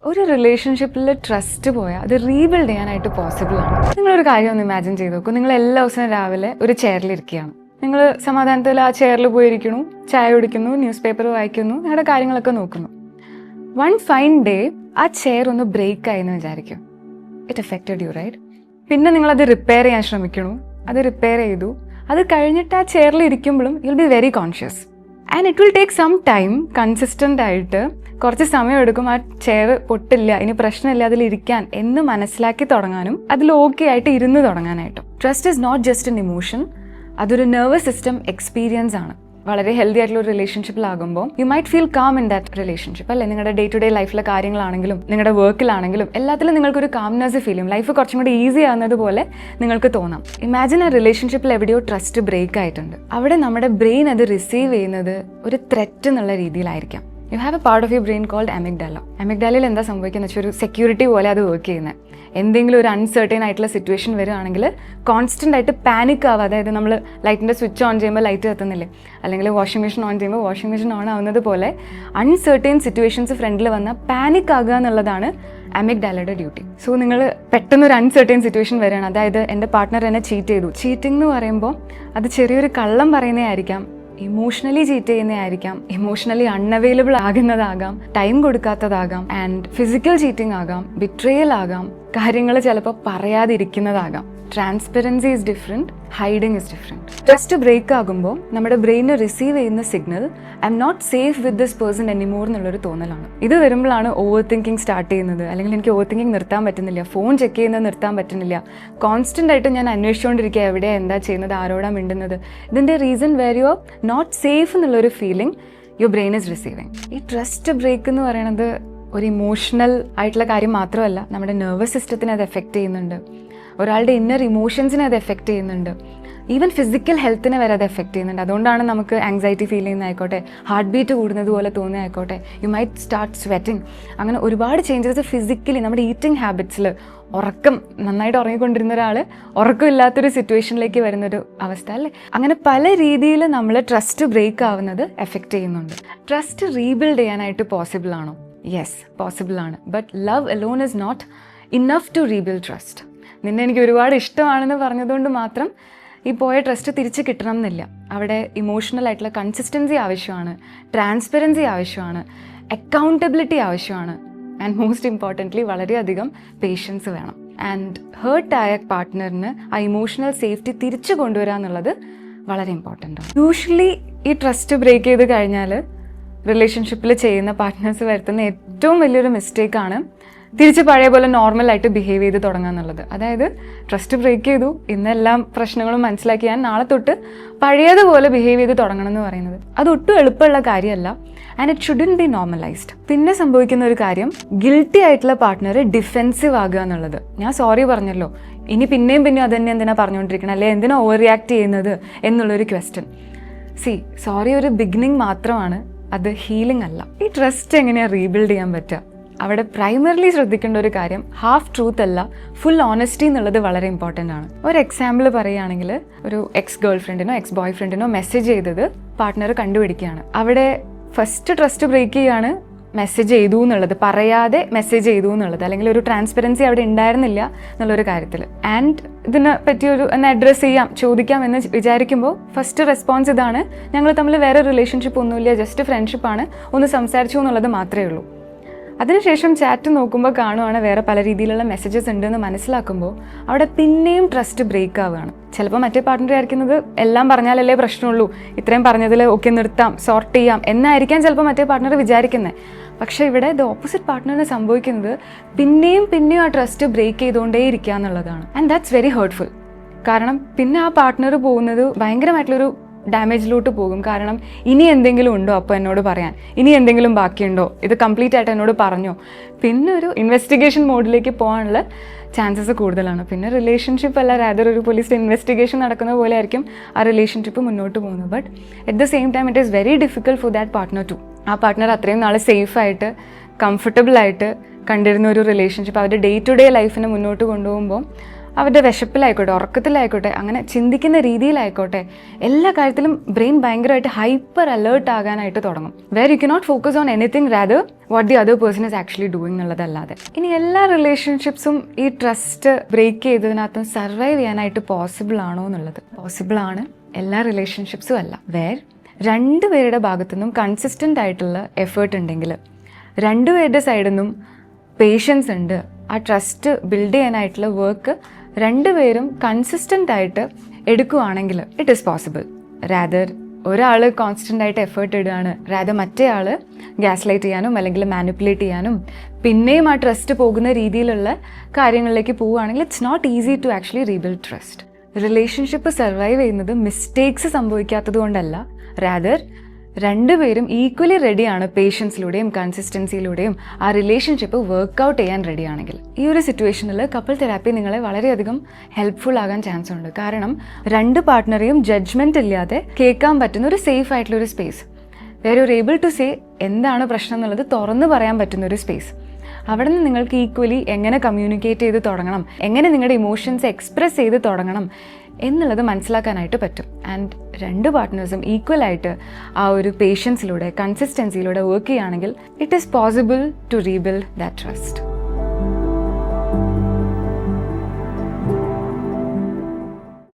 ഒരു റിലേഷൻഷിപ്പിൽ ട്രസ്റ്റ് പോയാൽ അത് റീബിൽഡ് ചെയ്യാനായിട്ട് പോസിബിൾ ആണ്. നിങ്ങളൊരു കാര്യം ഒന്ന് ഇമാജിൻ ചെയ്ത് നോക്കൂ. നിങ്ങൾ എല്ലാ ദിവസവും രാവിലെ ഒരു ചെയറിലിരിക്കുകയാണ്. നിങ്ങൾ സമാധാനത്തിൽ ആ ചെയറിൽ പോയിരിക്കുന്നു, ചായ കുടിക്കുന്നു, ന്യൂസ് പേപ്പർ വായിക്കുന്നു, നിങ്ങളുടെ കാര്യങ്ങളൊക്കെ നോക്കുന്നു. വൺ ഫൈൻ ഡേ ആ ചെയർ ഒന്ന് ബ്രേക്ക് ആയെന്ന് വിചാരിക്കും. It affected you, right? പിന്നെ നിങ്ങളത് റിപ്പയർ ചെയ്യാൻ ശ്രമിക്കണു, അത് റിപ്പയർ ചെയ്തു. അത് കഴിഞ്ഞിട്ട് ആ ചെയറിൽ ഇരിക്കുമ്പോഴും you will be very conscious and it will take some time. Consistent ആയിട്ട് കുറച്ച് സമയം എടുക്കും ആ ചെയർ പൊട്ടില്ല, ഇനി പ്രശ്നമില്ല അതിലിരിക്കാൻ എന്ന് മനസ്സിലാക്കി തുടങ്ങാനും അതിൽ ഓക്കെ ആയിട്ട് ഇരുന്ന് തുടങ്ങാനായിട്ടും. Trust is not just an emotion, അതൊരു നെർവസ് സിസ്റ്റം എക്സ്പീരിയൻസ് ആണ്. വളരെ ഹെൽത്തി ആയിട്ടുള്ള ഒരു റിലേഷൻഷിപ്പിലാകുമ്പോൾ you might feel calm in that relationship, അല്ലേ? നിങ്ങളുടെ ഡേ ടു ഡേ ലൈഫിലെ കാര്യങ്ങളാണെങ്കിലും നിങ്ങളുടെ വർക്കിലാണെങ്കിലും എല്ലാത്തിലും നിങ്ങൾക്കൊരു കാംനെസ് ഫീൽ ചെയ്യും. ലൈഫ് കുറച്ചും കൂടി ഈസി ആകുന്നത് പോലെ നിങ്ങൾക്ക് തോന്നാം. ഇമാജിൻ ആ റിലേഷൻഷിപ്പിൽ എവിടെയോ ട്രസ്റ്റ് ബ്രേക്ക് ആയിട്ടുണ്ട്. അവിടെ നമ്മുടെ ബ്രെയിൻ അത് റിസീവ് ചെയ്യുന്നത് ഒരു ത്രെറ്റ് എന്നുള്ള രീതിയിലായിരിക്കാം. You have a part of your brain called amygdala. അമിഗ്ഡാലയിൽ എന്താ സംഭവിക്കുന്നത് വെച്ചാൽ ഒരു സെക്യൂരിറ്റി പോലെ അത് വർക്ക് ചെയ്യുന്നത്. എന്തെങ്കിലും ഒരു അൺസർട്ടൈൻ ആയിട്ടുള്ള സിറ്റുവേഷൻ വരികയാണെങ്കിൽ കോൺസ്റ്റൻ്റ് ആയിട്ട് പാനിക് ആവുക. അതായത് നമ്മൾ ലൈറ്റിൻ്റെ സ്വിച്ച് ഓൺ ചെയ്യുമ്പോൾ ലൈറ്റ് കത്തുന്നില്ലേ, അല്ലെങ്കിൽ വാഷിംഗ് മെഷീൻ ഓൺ ചെയ്യുമ്പോൾ വാഷിംഗ് മെഷീൻ ഓൺ ആവുന്നത് പോലെ അൺസർട്ടൈൻ സിറ്റുവേഷൻസ് ഫ്രണ്ടിൽ വന്നാൽ പാനിക് ആകുക എന്നുള്ളതാണ് അമിഗ്ഡാലയുടെ ഡ്യൂട്ടി. സോ നിങ്ങൾ പെട്ടെന്നൊരു അൺസർട്ടൈൻ സിറ്റുവേഷൻ വരികയാണ്, അതായത് എൻ്റെ പാർട്ട്ണർ എന്നെ ചീറ്റ് ചെയ്തു. ചീറ്റിംഗ് എന്ന് പറയുമ്പോൾ അത് ചെറിയൊരു കള്ളം പറയുന്നതായിരിക്കാം, ഇമോഷണലി ചീറ്റ് ചെയ്യുന്നതായിരിക്കാം, ഇമോഷണലി അൺഅവൈലബിൾ ആകുന്നതാകാം, ടൈം കൊടുക്കാത്തതാകാം, ആൻഡ് ഫിസിക്കൽ ചീറ്റിംഗ് ആകാം, ബിട്രയൽ ആകാം, കാര്യങ്ങൾ ചിലപ്പോൾ പറയാതിരിക്കുന്നതാകാം. Transparency is different, hiding is different. Trust break ആകുമ്പോൾ നമ്മുടെ ബ്രെയിനിന് റിസീവ് ചെയ്യുന്ന signal I am not safe with this person anymore എന്നുള്ളൊരു തോന്നലാണ്. ഇത് വരുമ്പോഴാണ് ഓവർ തിങ്കിങ് സ്റ്റാർട്ട് ചെയ്യുന്നത്. അല്ലെങ്കിൽ എനിക്ക് ഓവർ തിങ്കിങ് നിർത്താൻ പറ്റുന്നില്ല, ഫോൺ ചെക്ക് ചെയ്യുന്നത് നിർത്താൻ പറ്റുന്നില്ല, കോൺസ്റ്റൻ്റ് ആയിട്ട് ഞാൻ അന്വേഷിച്ചുകൊണ്ടിരിക്കുക എവിടെയാണ്, എന്താ ചെയ്യുന്നത്, ആരോടാ മിണ്ടുന്നത്. ഇതിൻ്റെ reason where you are not safe എന്നുള്ളൊരു feeling your brain is receiving. ഈ ട്രസ്റ്റ് ബ്രേക്ക് എന്ന് പറയുന്നത് ഒരു ഇമോഷണൽ ആയിട്ടുള്ള കാര്യം മാത്രമല്ല, നമ്മുടെ നെർവസ് സിസ്റ്റത്തിനെ അത് എഫക്റ്റ് ചെയ്യുന്നുണ്ട്, ഒരാളുടെ ഇന്നർ ഇമോഷൻസിനെ അത് എഫക്റ്റ് ചെയ്യുന്നുണ്ട്, ഈവൻ ഫിസിക്കൽ ഹെൽത്തിനെ വരെ അത് എഫക്റ്റ് ചെയ്യുന്നുണ്ട്. അതുകൊണ്ടാണ് നമുക്ക് ആങ്സൈറ്റി ഫീൽ ചെയ്യുന്നതായിക്കോട്ടെ, ഹാർട്ട് ബീറ്റ് കൂടുന്നത് പോലെ തോന്നുന്നതായിക്കോട്ടെ, യു മൈറ്റ് സ്റ്റാർട്ട് സ്വെറ്റിംഗ്, അങ്ങനെ ഒരുപാട് ചേഞ്ചസ് ഫിസിക്കലി നമ്മുടെ ഈറ്റിംഗ് ഹാബിറ്റ്സിൽ. ഉറക്കം നന്നായിട്ട് ഉറങ്ങിക്കൊണ്ടിരുന്ന ഒരാൾ ഉറക്കമില്ലാത്തൊരു സിറ്റുവേഷനിലേക്ക് വരുന്നൊരു അവസ്ഥ, അല്ലേ? അങ്ങനെ പല രീതിയിൽ നമ്മൾ ട്രസ്റ്റ് ബ്രേക്ക് ആവുന്നത് എഫക്റ്റ് ചെയ്യുന്നുണ്ട്. ട്രസ്റ്റ് റീബിൽഡ് ചെയ്യാനായിട്ട് പോസിബിൾ ആണോ? യെസ്, പോസിബിൾ ആണ്. But love alone is not enough to rebuild trust. നിന്നെ എനിക്ക് ഒരുപാട് ഇഷ്ടമാണെന്ന് പറഞ്ഞതുകൊണ്ട് മാത്രം ഈ പോയ ട്രസ്റ്റ് തിരിച്ച് കിട്ടണം എന്നില്ല. അവിടെ ഇമോഷണൽ ആയിട്ടുള്ള കൺസിസ്റ്റൻസി ആവശ്യമാണ്, ട്രാൻസ്പെറൻസി ആവശ്യമാണ്, അക്കൗണ്ടബിലിറ്റി ആവശ്യമാണ്, ആൻഡ് മോസ്റ്റ് ഇമ്പോർട്ടൻ്റ്ലി വളരെയധികം പേഷ്യൻസ് വേണം. ആൻഡ് ഹേർട്ടായ പാർട്ട്ണറിന് ആ ഇമോഷണൽ സേഫ്റ്റി തിരിച്ചു കൊണ്ടുവരിക എന്നുള്ളത് വളരെ ഇമ്പോർട്ടൻ്റ് ആണ്. യൂഷ്വലി ഈ ട്രസ്റ്റ് ബ്രേക്ക് ചെയ്ത് കഴിഞ്ഞാൽ റിലേഷൻഷിപ്പിൽ ചെയ്യുന്ന പാർട്ട്നേഴ്സ് വരുത്തുന്ന ഏറ്റവും വലിയൊരു മിസ്റ്റേക്കാണ് തിരിച്ച് പഴയ പോലെ നോർമലായിട്ട് ബിഹേവ് ചെയ്ത് തുടങ്ങുക എന്നുള്ളത്. അതായത് ട്രസ്റ്റ് ബ്രേക്ക് ചെയ്തു, ഇന്നെല്ലാം പ്രശ്നങ്ങളും മനസ്സിലാക്കി ഞാൻ നാളെ തൊട്ട് പഴയതുപോലെ ബിഹേവ് ചെയ്ത് തുടങ്ങണം എന്ന് പറയുന്നത് അതൊട്ടും എളുപ്പമുള്ള കാര്യമല്ല. And it shouldn't B normalised. പിന്നെ സംഭവിക്കുന്ന ഒരു കാര്യം, ഗിൽറ്റി ആയിട്ടുള്ള പാർട്ട്ണർ ഡിഫെൻസീവ് ആകുക എന്നുള്ളത്. ഞാൻ സോറി പറഞ്ഞല്ലോ, ഇനി പിന്നെയും അത് തന്നെ എന്തിനാ പറഞ്ഞുകൊണ്ടിരിക്കണം, അല്ലെ എന്തിനാ ഓവർ റിയാക്ട് ചെയ്യുന്നത് എന്നുള്ളൊരു ക്വസ്റ്റ്യൻ. സോറി ഒരു ബിഗിനിങ് മാത്രമാണ്, അത് ഹീലിംഗ് അല്ല. ഈ ട്രസ്റ്റ് എങ്ങനെയാണ് റീബിൽഡ് ചെയ്യാൻ പറ്റുക? അവിടെ പ്രൈമറിലി ശ്രദ്ധിക്കേണ്ട ഒരു കാര്യം, ഹാഫ് ട്രൂത്ത് അല്ല, ഫുൾ ഓണസ്റ്റി എന്നുള്ളത് വളരെ ഇമ്പോർട്ടൻ്റ് ആണ്. ഒരു എക്സാമ്പിൾ പറയുകയാണെങ്കിൽ, ഒരു എക്സ് ഗേൾ ഫ്രണ്ടിനോ എക്സ് ബോയ് ഫ്രണ്ടിനോ മെസ്സേജ് ചെയ്തത് പാർട്ട്ണർ കണ്ടുപിടിക്കുകയാണ്. അവിടെ ഫസ്റ്റ് ട്രസ്റ്റ് ബ്രേക്ക് ചെയ്യാണ് മെസ്സേജ് ചെയ്തു എന്നുള്ളത്, പറയാതെ മെസ്സേജ് ചെയ്തു എന്നുള്ളത്, അല്ലെങ്കിൽ ഒരു ട്രാൻസ്പെറൻസി അവിടെ ഉണ്ടായിരുന്നില്ല എന്നുള്ളൊരു കാര്യത്തിൽ. ആൻഡ് ഇതിനെ പറ്റി ഒന്ന് അഡ്രസ്സ് ചെയ്യാം, ചോദിക്കാം എന്ന് വിചാരിക്കുമ്പോൾ ഫസ്റ്റ് റെസ്പോൺസ് ഇതാണ്, ഞങ്ങൾ തമ്മിൽ വേറെ റിലേഷൻഷിപ്പ് ഒന്നുമില്ല, ജസ്റ്റ് ഫ്രണ്ട്ഷിപ്പാണ്, ഒന്ന് സംസാരിച്ചു എന്നുള്ളത് മാത്രമേ ഉള്ളൂ. അതിനുശേഷം ചാറ്റ് നോക്കുമ്പോൾ കാണുവാണ് വേറെ പല രീതിയിലുള്ള മെസ്സേജസ് ഉണ്ടെന്ന് മനസ്സിലാക്കുമ്പോൾ അവിടെ പിന്നെയും ട്രസ്റ്റ് ബ്രേക്ക് ആവുകയാണ്. ചിലപ്പോൾ മറ്റേ പാർട്ട്ണർ ആയിരിക്കുന്നത് എല്ലാം പറഞ്ഞാലല്ലേ പ്രശ്നമുള്ളൂ, ഇത്രയും പറഞ്ഞതിൽ ഓക്കെ നിർത്താം, സോർട്ട് ചെയ്യാം എന്നായിരിക്കാം ചിലപ്പോൾ മറ്റേ പാർട്ട്ണർ വിചാരിക്കുന്നത്. പക്ഷേ ഇവിടെ ദ ഓപ്പോസിറ്റ് പാർട്ട്ണറിന് സംഭവിക്കുന്നത് പിന്നെയും ആ ട്രസ്റ്റ് ബ്രേക്ക് ചെയ്തുകൊണ്ടേ ഇരിക്കുക എന്നുള്ളതാണ്. And that's very hurtful. കാരണം പിന്നെ ആ പാർട്ട്ണർ പോകുന്നത് ഭയങ്കരമായിട്ടുള്ളൊരു ഡാമേജിലോട്ട് പോകും. കാരണം ഇനി എന്തെങ്കിലും ഉണ്ടോ അപ്പോൾ എന്നോട് പറയാൻ, ഇനി എന്തെങ്കിലും ബാക്കിയുണ്ടോ, ഇത് കംപ്ലീറ്റ് ആയിട്ട് എന്നോട് പറഞ്ഞോ, പിന്നെ ഒരു ഇൻവെസ്റ്റിഗേഷൻ മോഡിലേക്ക് പോകാനുള്ള ചാൻസസ് കൂടുതലാണ്. പിന്നെ റിലേഷൻഷിപ്പ് അല്ല, രാദർ ഒരു പോലീസ് ഇൻവെസ്റ്റിഗേഷൻ നടക്കുന്ന പോലെ ആയിരിക്കും ആ റിലേഷൻഷിപ്പ് മുന്നോട്ട് പോകുന്നത്. But at the same time it is very difficult for that partner too. ആ പാർട്ട്ണർ അത്രയും നാൾ സേഫായിട്ട് കംഫർട്ടബിളായിട്ട് കണ്ടിരുന്ന ഒരു റിലേഷൻഷിപ്പ് അവരുടെ ഡേ ടു ഡേ ലൈഫിനെ മുന്നോട്ട് കൊണ്ടുപോകുമ്പോൾ അവരുടെ വിശപ്പിലായിക്കോട്ടെ, ഉറക്കത്തിലായിക്കോട്ടെ, അങ്ങനെ ചിന്തിക്കുന്ന രീതിയിലായിക്കോട്ടെ, എല്ലാ കാര്യത്തിലും ബ്രെയിൻ ഭയങ്കരമായിട്ട് ഹൈപ്പർ അലേർട്ട് ആകാനായിട്ട് തുടങ്ങും. Where you cannot focus on anything rather what the other person is actually doing എന്നുള്ളതല്ലാതെ. ഇനി എല്ലാ റിലേഷൻഷിപ്സും ഈ ട്രസ്റ്റ് ബ്രേക്ക് ചെയ്തതിനകത്തും സർവൈവ് ചെയ്യാനായിട്ട് പോസിബിൾ ആണോ എന്നുള്ളത്, പോസിബിൾ ആണ്. എല്ലാ റിലേഷൻഷിപ്സും അല്ല. വേർ രണ്ടുപേരുടെ ഭാഗത്തുനിന്നും കൺസിസ്റ്റൻ്റ് ആയിട്ടുള്ള എഫേർട്ട് ഉണ്ടെങ്കിൽ, രണ്ടുപേരുടെ സൈഡിൽ നിന്നും പേഷ്യൻസ് ഉണ്ട്, ആ ട്രസ്റ്റ് ബിൽഡ് ചെയ്യാനായിട്ടുള്ള വർക്ക് രണ്ടുപേരും കൺസിസ്റ്റൻ്റ് ആയിട്ട് എടുക്കുകയാണെങ്കിൽ ഇറ്റ് ഈസ് പോസിബിൾ. റാദർ ഒരാൾ കോൺസ്റ്റൻ്റ് ആയിട്ട് എഫേർട്ട് ഇടുകയാണ്, റാദർ മറ്റേ ആൾ ഗ്യാസ് ലൈറ്റ് ചെയ്യാനും അല്ലെങ്കിൽ മാനിപ്പുലേറ്റ് ചെയ്യാനും പിന്നെയും ആ ട്രസ്റ്റ് പോകുന്ന രീതിയിലുള്ള കാര്യങ്ങളിലേക്ക് പോവുകയാണെങ്കിൽ it's not easy to actually rebuild trust. Relationship survive ചെയ്യുന്നത് മിസ്റ്റേക്സ് സംഭവിക്കാത്തത് കൊണ്ടല്ല, റാദർ രണ്ടുപേരും ഈക്വലി റെഡിയാണ് പേഷ്യൻസിലൂടെയും കൺസിസ്റ്റൻസിയിലൂടെയും ആ റിലേഷൻഷിപ്പ് വർക്കൗട്ട് ചെയ്യാൻ റെഡിയാണെങ്കിൽ. ഈ ഒരു സിറ്റുവേഷനിൽ കപ്പിൾ തെറാപ്പി നിങ്ങളെ വളരെയധികം ഹെൽപ്ഫുൾ ആകാൻ ചാൻസ് ഉണ്ട്. കാരണം രണ്ട് പാർട്ട്ണറെയും ജഡ്ജ്മെൻറ്റ് ഇല്ലാതെ കേൾക്കാൻ പറ്റുന്ന ഒരു സേഫ് ആയിട്ടുള്ളൊരു space, where you are able to say എന്താണ് പ്രശ്നം എന്നുള്ളത് തുറന്ന് പറയാൻ പറ്റുന്നൊരു സ്പേസ്. അവിടെ നിന്ന് നിങ്ങൾക്ക് ഈക്വലി എങ്ങനെ കമ്മ്യൂണിക്കേറ്റ് ചെയ്ത് തുടങ്ങണം, എങ്ങനെ നിങ്ങളുടെ ഇമോഷൻസ് എക്സ്പ്രസ് ചെയ്ത് തുടങ്ങണം എന്നുള്ളത് മനസ്സിലാക്കാനായിട്ട് പറ്റും. ആൻഡ് രണ്ട് പാർട്ട്നേഴ്സും ഈക്വലായിട്ട് ആ ഒരു പേഷ്യൻസിലൂടെ കൺസിസ്റ്റൻസിയിലൂടെ വർക്ക് ചെയ്യുകയാണെങ്കിൽ it is possible to rebuild that trust.